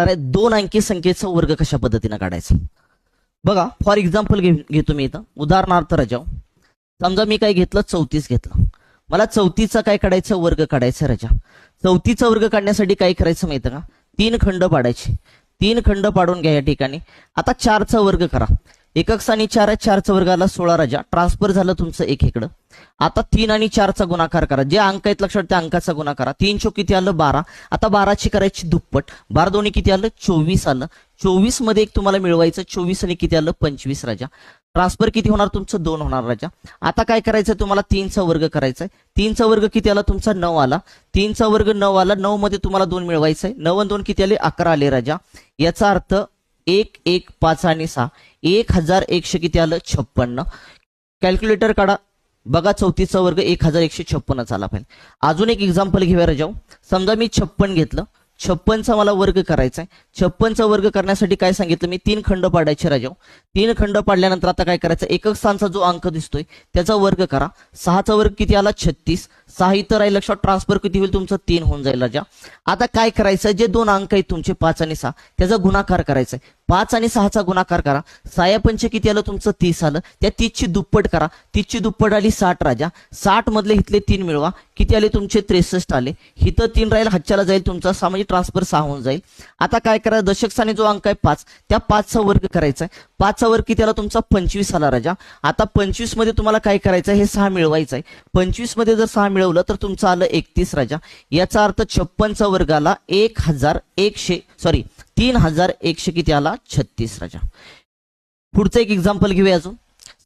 आहे 2 अंकी संख्येचा वर्ग कशा पद्धतीने काढायचा. बघा फॉर एक्झाम्पल घेतो मी इथं उदाहरणार्थ रजा. समजा मी काय घेतलं 34 घेतलं. मला 34चा काय काढायचं वर्ग काढायचा रजा. 34चा वर्ग काढण्यासाठी काय करायचं माहिती का 3 खंड पाडायचे. 3 खंड पाडून घ्या या ठिकाणी. आता 4चा वर्ग करा. एकक स्थानी 4 आहे 4चा वर्ग आला 16 रजा. ट्रान्सफर झालं तुमचं 1 इकडं. आता 3 आणि 4चा गुणाकार करा. जे अंक आहेत लक्षात त्या अंकाचा गुणाकार. 3 चौक किती आलं 12. आता 12ची करायची दुप्पट. 12 दोन्ही किती आलं 24 आलं. 24 मध्ये एक तुम्हाला मिळवायचं 24 आणि किती आलं 25 राजा. ट्रान्सफर किती होणार तुमचं 2 होणार राजा. आता काय करायचं तुम्हाला 3चा वर्ग करायचा आहे. 3चा वर्ग किती आला तुमचा 9 आला. 3चा वर्ग 9 आला. 9 मध्ये तुम्हाला 2 मिळवायचं आहे. 9 आणि 2 किती आले 11 आले राजा. याचा अर्थ 1 1 5 आणि 6 1100 किती आलं 56. कॅल्क्युलेटर काढा. बघा 34चा वर्ग 1156 आला पाहिजे. अजून एक एक्झाम्पल घेऊया राजाऊ. समजा मी 56 घेतलं. 56चा मला वर्ग करायचा आहे. 56चा वर्ग करण्यासाठी काय सांगितलं मी 3 खंड पाडायचे राजाऊ. 3 खंड पाडल्यानंतर आता काय करायचं एकक स्थानचा जो अंक दिसतोय त्याचा वर्ग करा. 6चा वर्ग किती आला 36. 6 इथं राहील लक्षात. ट्रान्सफर किती होईल तुमचं 3 होऊन जाईल राजा. आता काय करायचं जे 2 अंक आहेत तुमचे 5 आणि 6 त्याचा गुणाकार करायचा आहे. 5 आणि 6चा गुणाकार करा. 6 पंच किती आलं तुमचं 30 आलं. त्या 30ची दुप्पट करा. 30ची दुप्पट आली 60 राजा. 60 मधले इथले 3 मिळवा. किती आले तुमचे 63 आले. इथं 3 राहील हातच्याला जाईल तुमचा 6 म्हणजे ट्रान्सफर 6 होऊन जाईल. आता काय करा दशक स्थानी जो अंक आहे 5 त्या 5चा वर्ग करायचा आहे. 5चा वर्ग किती आला तुमचा 25 आला राजा. आता 25 मध्ये तुम्हाला काय करायचं हे 6 मिळवायचं आहे. 25 मध्ये जर 6 मिळवलं तर तुमचं आलं 31 राजा. याचा अर्थ 56चा वर्ग आला 3100 किती आला 36 राजा. पुढचं एक एक्झाम्पल घेऊया अजून.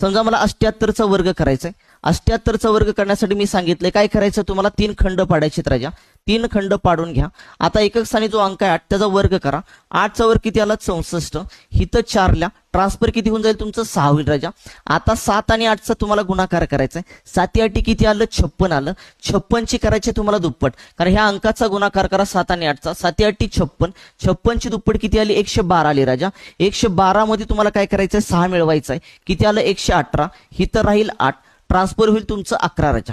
समजा मला 78चा वर्ग करायचा आहे. 78चा वर्ग करण्यासाठी मी सांगितलंय काय करायचं तुम्हाला 3 खंड पाडायचे राजा. 3 खंड पाडून घ्या. आता एकक स्थानी जो अंक आहे 8 त्याचा वर्ग करा. 8चा वर्ग किती आला 64. हिथं 4 ल्या ट्रान्सफर किती होऊन जाईल तुमचं 6 होईल राजा. आता 7 आणि 8चा तुम्हाला गुणाकार करायचा आहे. 7 8 किती आलं 56 आलं. 56ची करायची तुम्हाला दुप्पट कारण ह्या अंकाचा गुणाकार करा 7 आणि 8चा. 7 8 56. 56ची दुप्पट किती आली 112 आली राजा. 112 मध्ये तुम्हाला काय करायचंय 6 मिळवायचं आहे. किती आलं 118. हिथं राहील 8. ट्रान्सफर होईल तुमचं 11 राजा.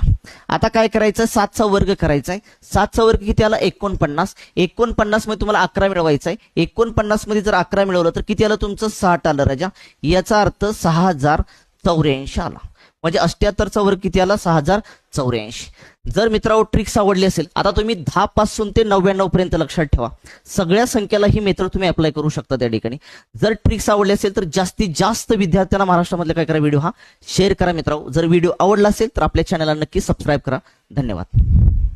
आता काय करायचं 7चा वर्ग करायचा आहे. 7चा वर्ग किती आला 49. 49 मध्ये तुम्हाला 11 मिळवायचा आहे. 49 मध्ये जर 11 मिळवलं तर किती आलं तुमचं 60 आलं राजा. याचा अर्थ 6084 आला. म्हणजे 78चा वर्ग किती आला 6084. जर मित्रांनो ट्रिक्स आवडली असेल आता तुम्ही 10 पासून ते 99 पर्यंत लक्षात ठेवा. सगळ्या संख्येला ही मेथड तुम्ही अप्लाय करू शकता त्या ठिकाणी. जर ट्रिक्स आवडली असेल तर जास्तीत जास्त विद्यार्थ्यांना महाराष्ट्रामधले काय करा व्हिडिओ हा शेअर करा मित्रांनो. जर व्हिडिओ आवडला असेल तर आपल्या चॅनलला नक्की सबस्क्राईब करा. धन्यवाद.